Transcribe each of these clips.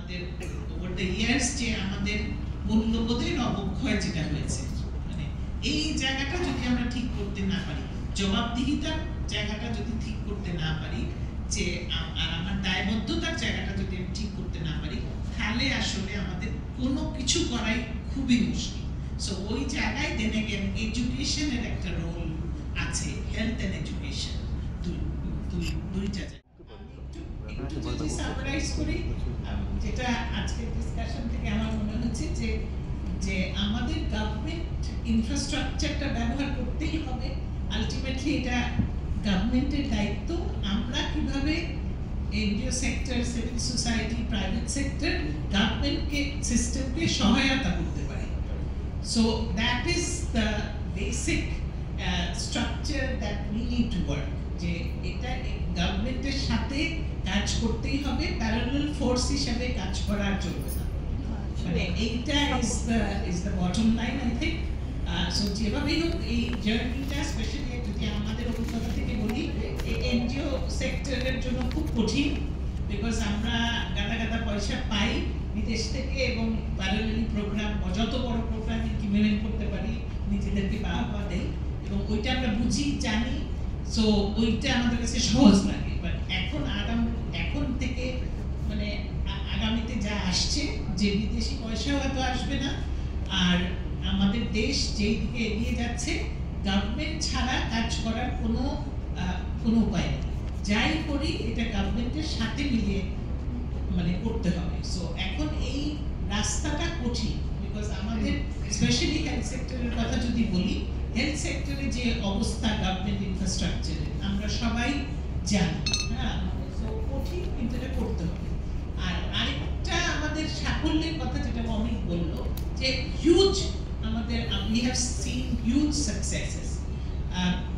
আমাদের over the years যে আমাদের মূল্যবোধের অবক্ষয় যেটা হয়েছে, মানে এই জায়গাটা যদি আমরা ঠিক করতে না পারি, জবাবদিহিতার জায়গাটা যদি ঠিক করতে না পারি, যে আর আমার দায়বদ্ধতার জায়গাটা যদি আমি ঠিক করতে না পারি, তাহলে আসলে আমাদের কোনো কিছু করাই খুবই মুশকিল। সো ওই জায়গায় দেন এগেন এডুকেশনের একটা রোল আছে, হেলথ এন্ড এডুকেশন দুইটা জায়গা। একটু যদি সামারাইজ করি, যেটা আজকের ডিসকাশন থেকে আমার মনে হচ্ছে যে যে আমাদের গভর্নমেন্ট ইনফ্রাস্ট্রাকচারটা ব্যবহার করতেই হবে। আলটিমেটলি এটা গভর্নমেন্টের দায়িত্ব। আমরা কিভাবে NGO sector, civil society, private sector গভর্নমেন্টকে সিস্টেমকে সহায়তা করতে পারে। So that is the basic structure that we need to work. যে এটা গভর্নমেন্টের সাথে কাজ করতেই হবে, প্যারালাল ফোর্স হিসেবে কাজ করার চলবে না। মানে এইটা is the bottom line I think. So যেভাবেই হোক এই জার্নিটা, স্পেশালি যদি আমাদের অভিজ্ঞতা থেকে বলি, এনজিও সেক্টরের জন্য খুব কঠিন, বিকজ আমরা গাদা গাদা পয়সা পাই বিদেশ থেকে এবং প্যারালালি প্রোগ্রাম, যত বড় প্রোগ্রাম ইমপ্লিমেন্ট করতে পারি নিজেদেরকে বাহবা দেই এবং ওইটা আমরা বুঝি, জানি। সো ওইটা আমাদের কাছে সহজ লাগে। বাট এখন থেকে মানে আগামীতে যা আসছে, যে বিদেশি পয়সাও হয়তো আসবে না, আর আমাদের দেশ যেই দিকে এগিয়ে যাচ্ছে, গভর্নমেন্ট ছাড়া কাজ করার কোনো উপায় নেই। যাই করি এটা গভর্নমেন্টের সাথে মিলিয়ে মানে করতে হবে। সো এখন এই রাস্তাটা কঠিন, বিকজ আমাদের স্পেশালি হেলথ সেক্টরের কথা যদি বলি, হেলথ সেক্টরে যে অবস্থা গভর্নমেন্ট ইনফ্রাস্ট্রাকচারে আমরা সবাই জানি। হ্যাঁ, সো কঠিন, কিন্তু এটা করতে হবে। আর আরেকটা আমাদের সাফল্যের কথা যেটা অমিত বললো, যে হিউজ আমাদের we have seen huge successes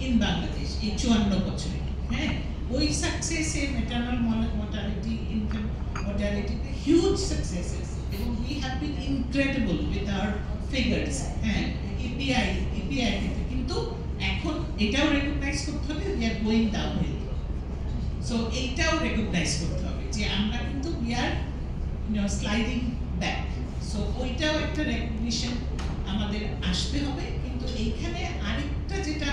in Bangladesh এই 54 বছরে। হ্যাঁ, ওই সাকসেসে ম্যাটারনাল মর্টালিটি, ইনফ্যান্ট মর্টালিটিতে হিউজ সাকসেসেস, এবং we have been incredible with our figures। হ্যাঁ, EPI কিন্তু এখন এটাও রেকগনাইজ করতে হবে, we are going downhill। So এইটাও রেকগনাইজ করতে হবে যে আমরা কিন্তু we are sliding back। So ওইটাও একটা রেকগনিশন আমাদের আসতে হবে। কিন্তু এইখানে আরেকটা যেটা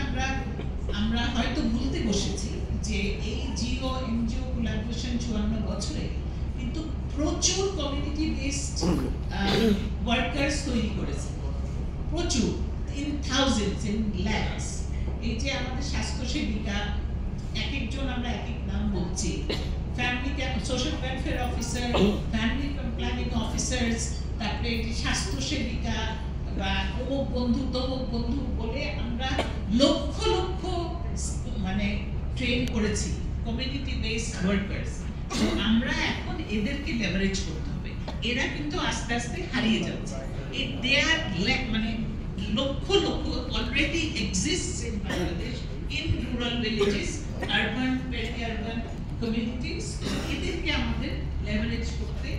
আমরা হয়তো ভুলতে বসেছি, যে এই জিও এনজিও কোলাবোরেশন 54 বছরে কিন্তু প্রচুর কমিউনিটি বেসড ওয়ার্কার্স তৈরি করেছে, প্রচুর, ইন থাউজেন্ডস, ইন ল্যাক্স। এই যে আমাদের স্বাস্থ্যসেবিকা, এক একজন আমরা এক এক নাম বলছি, family social welfare officer, family planning officers, তারপরে স্বাস্থ্যসেবিকা বা অমুক বন্ধু তমুক বন্ধু বলে আমরা লক্ষ লক্ষ মানে ট্রেন করেছি কমিউনিটি বেসড ওয়ার্কার্স। আমরা এখন এদেরকে লেভারেজ করতে হবে। এরা কিন্তু আস্তে আস্তে হারিয়ে যাচ্ছে। দে আর মানে lakh lakh already exists in Bangladesh, in rural villages, urban, peri urban communities. এদেরকে আমাদের লেভারেজ করতে